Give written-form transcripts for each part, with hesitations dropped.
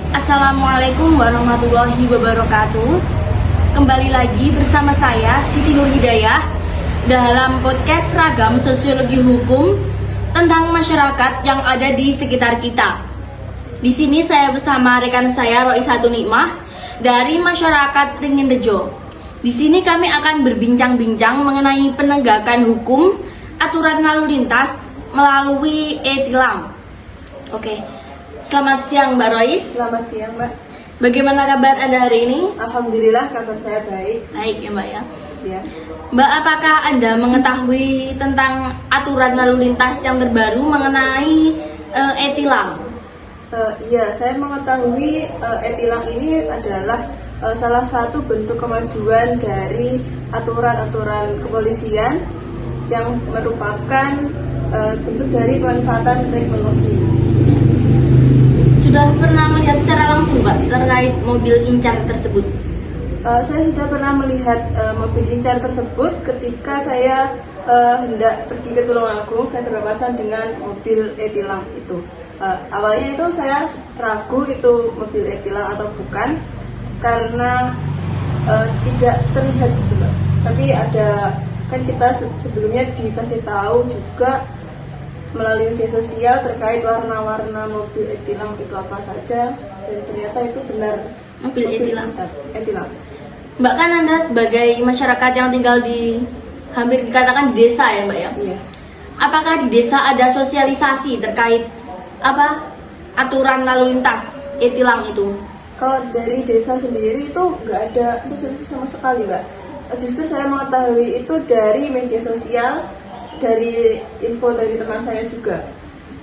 Assalamualaikum warahmatullahi wabarakatuh. Kembali lagi bersama saya Siti Nur Hidayah dalam podcast Ragam Sosiologi Hukum tentang masyarakat yang ada di sekitar kita. Di sini saya bersama rekan saya Roisatun Nikmah dari masyarakat Ringinrejo. Di sini kami akan berbincang-bincang mengenai penegakan hukum aturan lalu lintas melalui e-tilang. Oke. Selamat siang Mbak Rois. Selamat siang Mbak. Bagaimana kabar Anda hari ini? Alhamdulillah kabar saya baik. Baik ya Mbak ya. Ya. Mbak, apakah Anda mengetahui tentang aturan lalu lintas yang terbaru mengenai e-tilang? Iya, saya mengetahui e-tilang ini adalah salah satu bentuk kemajuan dari aturan-aturan kepolisian yang merupakan bentuk dari pemanfaatan teknologi. Sudah pernah melihat secara langsung Mbak terkait mobil Incar tersebut? Saya sudah pernah melihat mobil Incar tersebut ketika saya hendak pergi ke Tulungagung. Saya berpapasan dengan mobil e-tilang itu. Awalnya itu saya ragu itu mobil e-tilang atau bukan, karena tidak terlihat gitu Mbak. Tapi ada, kan kita sebelumnya dikasih tahu juga melalui media sosial terkait warna-warna mobil e-tilang itu apa saja, dan ternyata itu benar Mobil e-tilang. Mbak, kan Anda sebagai masyarakat yang tinggal di hampir dikatakan desa ya Mbak ya? Iya. Apakah di desa ada sosialisasi terkait aturan lalu lintas e-tilang itu? Kalau dari desa sendiri itu nggak ada sosialisasi sama sekali Mbak. Justru saya mengetahui itu dari media sosial, dari info dari teman saya juga.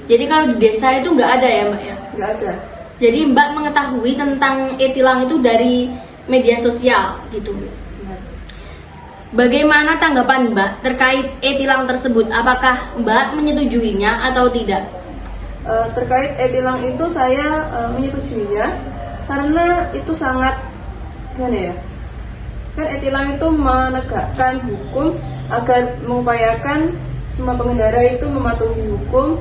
Jadi kalau di desa itu nggak ada ya Mbak ya? Nggak ada. Jadi Mbak mengetahui tentang e-tilang itu dari media sosial gitu. Benar. Bagaimana tanggapan Mbak terkait e-tilang tersebut? Apakah Mbak menyetujuinya atau tidak? Terkait e-tilang itu saya menyetujuinya karena itu sangat gimana ya? Kan e-tilang itu menegakkan hukum agar mengupayakan semua pengendara itu mematuhi hukum,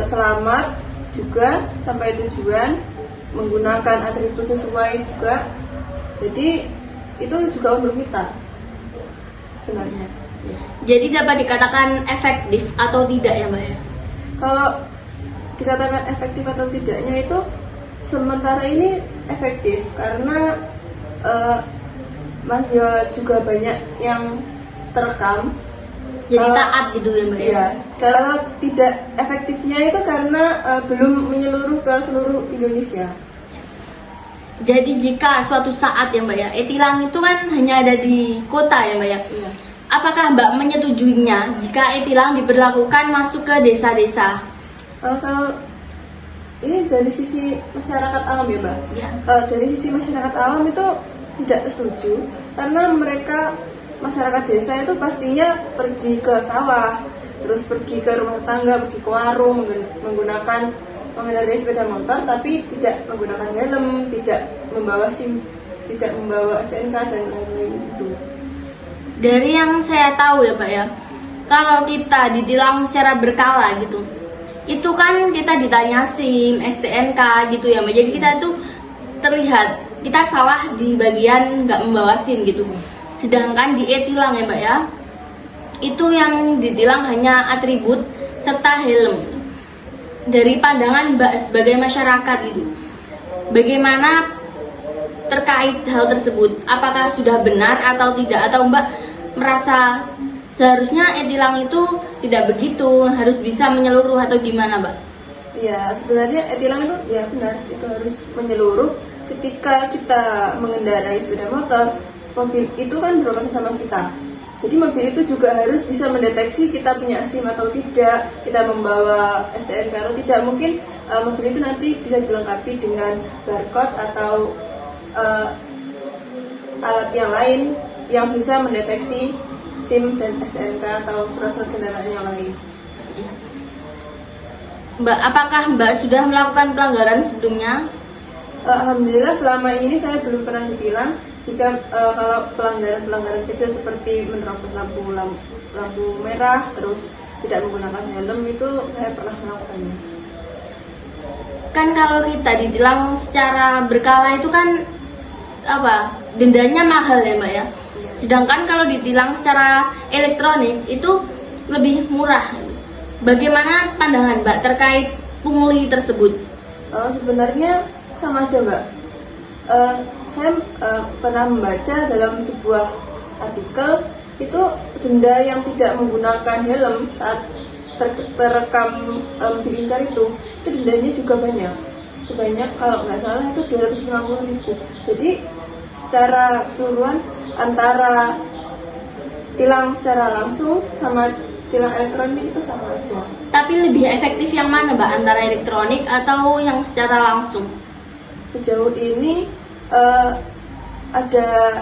selamat juga sampai tujuan, menggunakan atribut sesuai juga. Jadi itu juga untuk kita sebenarnya. Jadi dapat dikatakan efektif atau tidak ya Mbak ya? Kalau dikatakan efektif atau tidaknya itu sementara ini efektif karena masih juga banyak yang terekam. Jadi taat gitu ya Mbak ya? Iya. Kalau tidak efektifnya itu karena belum menyeluruh ke seluruh Indonesia. Jadi jika suatu saat ya Mbak ya, e-tilang itu kan hanya ada di kota ya Mbak ya? Iya. Apakah Mbak menyetujuinya jika e-tilang diberlakukan masuk ke desa-desa? Kalau ini dari sisi masyarakat awam ya Mbak. Ya. Dari sisi masyarakat awam itu tidak setuju karena mereka masyarakat desa itu pastinya pergi ke sawah, terus pergi ke rumah tangga, pergi ke warung, mengendarai sepeda motor tapi tidak menggunakan helm, tidak membawa SIM, tidak membawa STNK dan lain-lain itu. Dari yang saya tahu ya Pak ya, kalau kita ditilang secara berkala gitu, itu kan kita ditanya SIM, STNK gitu ya Mbak. Jadi kita itu terlihat kita salah di bagian nggak membawa SIM gitu. Sedangkan di e-tilang ya Mbak ya, itu yang ditilang hanya atribut serta helm. Dari pandangan Mbak sebagai masyarakat gitu, bagaimana terkait hal tersebut? Apakah sudah benar atau tidak? Atau Mbak merasa seharusnya e-tilang itu tidak begitu, harus bisa menyeluruh atau gimana Mbak? Ya sebenarnya e-tilang itu ya benar, itu harus menyeluruh. Ketika kita mengendarai sepeda motor, mobil itu kan beroperasi sama kita. Jadi mobil itu juga harus bisa mendeteksi kita punya SIM atau tidak, kita membawa STNK atau tidak. Mungkin mobil itu nanti bisa dilengkapi dengan barcode atau alat yang lain yang bisa mendeteksi SIM dan STNK atau surat-surat kendaraan yang lain. Mbak, apakah Mbak sudah melakukan pelanggaran sebelumnya? Alhamdulillah selama ini saya belum pernah ditilang. Jika kalau pelanggaran kecil seperti menerobos lampu merah, terus tidak menggunakan helm, itu saya pernah melakukannya. kan kalau kita ditilang secara berkala itu kan dendanya mahal ya Mbak ya. Sedangkan kalau ditilang secara elektronik itu lebih murah. Bagaimana pandangan Mbak terkait pungli tersebut? Sebenarnya sama aja Mbak. Saya pernah membaca dalam sebuah artikel itu denda yang tidak menggunakan helm saat terekam mobil incar itu dendanya juga banyak, sebanyak kalau nggak salah itu 250.000. Jadi secara keseluruhan antara tilang secara langsung sama tilang elektronik itu sama aja. Tapi lebih efektif yang mana Mbak, antara elektronik atau yang secara langsung? Sejauh ini ada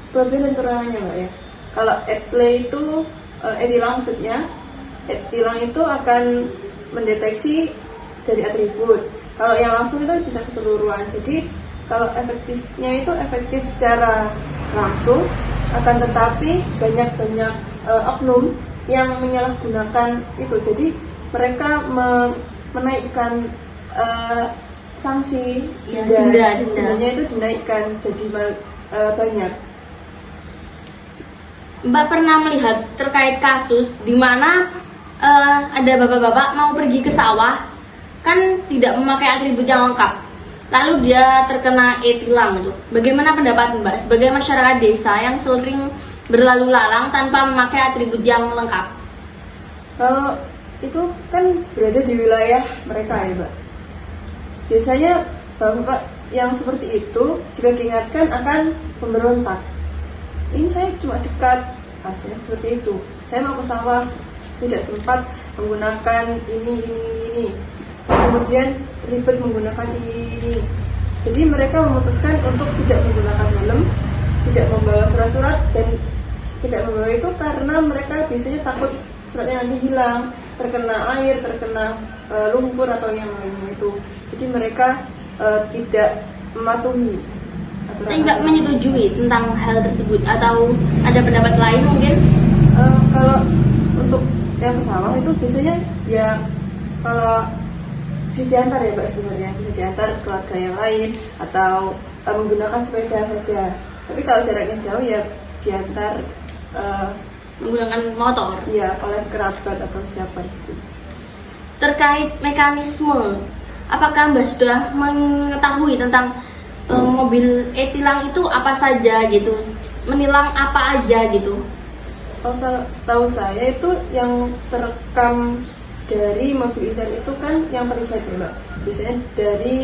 kelebihan dan kekurangannya Mbak ya. Kalau e-play itu e-tilang maksudnya, e-tilang itu akan mendeteksi dari atribut. Kalau yang langsung itu bisa keseluruhan. Jadi kalau efektifnya itu efektif secara langsung, akan tetapi banyak oknum yang menyalahgunakan itu. Jadi mereka menaikkan sanksi dendanya itu dinaikkan jadi banyak. Mbak pernah melihat terkait kasus di mana ada bapak-bapak mau pergi ke sawah, kan tidak memakai atribut yang lengkap, lalu dia terkena e-tilang itu. Bagaimana pendapat Mbak sebagai masyarakat desa yang sering berlalu lalang tanpa memakai atribut yang lengkap? Kalau itu kan berada di wilayah mereka ya Mbak. Biasanya bapak yang seperti itu jika diingatkan akan memberontak. Ini saya cuma dekat, hasilnya seperti itu. Saya mau ke sawah, tidak sempat menggunakan ini. Kemudian ribet menggunakan ini. Jadi mereka memutuskan untuk tidak menggunakan helm, tidak membawa surat-surat, dan tidak membawa itu karena mereka biasanya takut suratnya nanti hilang, terkena air, terkena lumpur atau yang lainnya itu. Jadi mereka tidak mematuhi aturan. Tapi nggak menyetujui tentang hal tersebut atau ada pendapat lain mungkin? Kalau untuk yang ke sawah itu biasanya ya kalau bisa diantar ya Mbak, sebenarnya bisa diantar keluarga yang lain atau menggunakan sepeda saja. Tapi kalau jaraknya jauh ya diantar Menggunakan motor? Iya, oleh kerabat atau siapa gitu. Terkait mekanisme, apakah Mbak sudah mengetahui tentang mobil e-tilang itu apa saja gitu, menilang apa aja gitu? Kalau setahu saya itu yang terekam dari mobil incar itu kan yang terlihat ya Mbak. Biasanya dari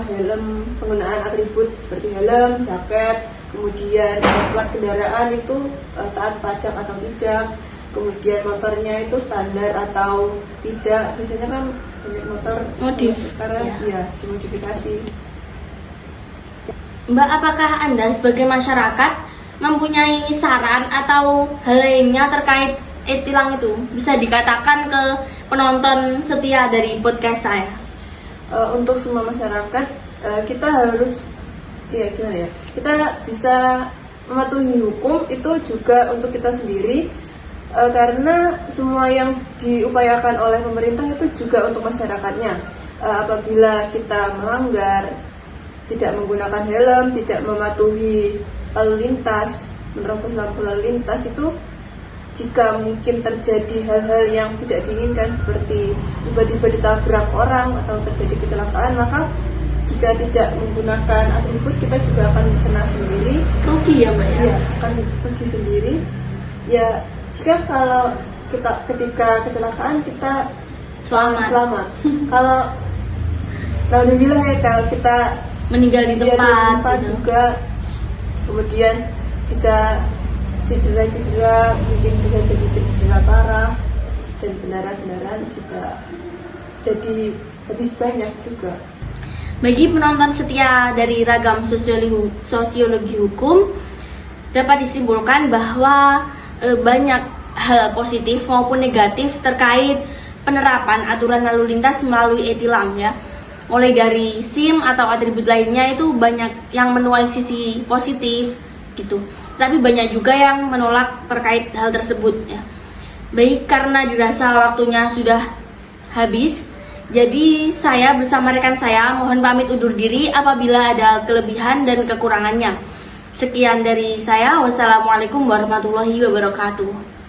helm, penggunaan atribut seperti helm, jaket, kemudian plat kendaraan itu taat pajak atau tidak, kemudian motornya itu standar atau tidak. Biasanya kan banyak motor modif sekarang ya dimodifikasi. Mbak, apakah Anda sebagai masyarakat mempunyai saran atau hal lainnya terkait e-tilang itu? Bisa dikatakan ke penonton setia dari podcast saya. Untuk semua masyarakat, kita harus gimana ya? Kita bisa mematuhi hukum itu juga untuk kita sendiri, karena semua yang diupayakan oleh pemerintah itu juga untuk masyarakatnya. Apabila kita melanggar, tidak menggunakan helm, tidak mematuhi lalu lintas, menerobos lampu lalu lintas, itu jika mungkin terjadi hal-hal yang tidak diinginkan seperti tiba-tiba ditabrak orang atau terjadi kecelakaan, maka jika tidak menggunakan atribut kita juga akan kena sendiri, rugi ya Mbak ya? Ya, akan rugi sendiri. Ya, jika kalau kita ketika kecelakaan kita selamat. Kalau alhamdulillah ya, kalau kita meninggal di tempat gitu. Juga kemudian jika cedera mungkin bisa jadi cedera parah dan kendaraan kita jadi habis banyak juga. Bagi penonton setia dari ragam sosiologi hukum, dapat disimpulkan bahwa banyak hal positif maupun negatif terkait penerapan aturan lalu lintas melalui e-tilang ya. Mulai dari SIM atau atribut lainnya itu banyak yang menuai sisi positif gitu. Tapi banyak juga yang menolak terkait hal tersebut ya. Baik, karena dirasa waktunya sudah habis, Jadi saya bersama rekan saya mohon pamit undur diri apabila ada kelebihan dan kekurangannya. Sekian dari saya. Wassalamualaikum warahmatullahi wabarakatuh.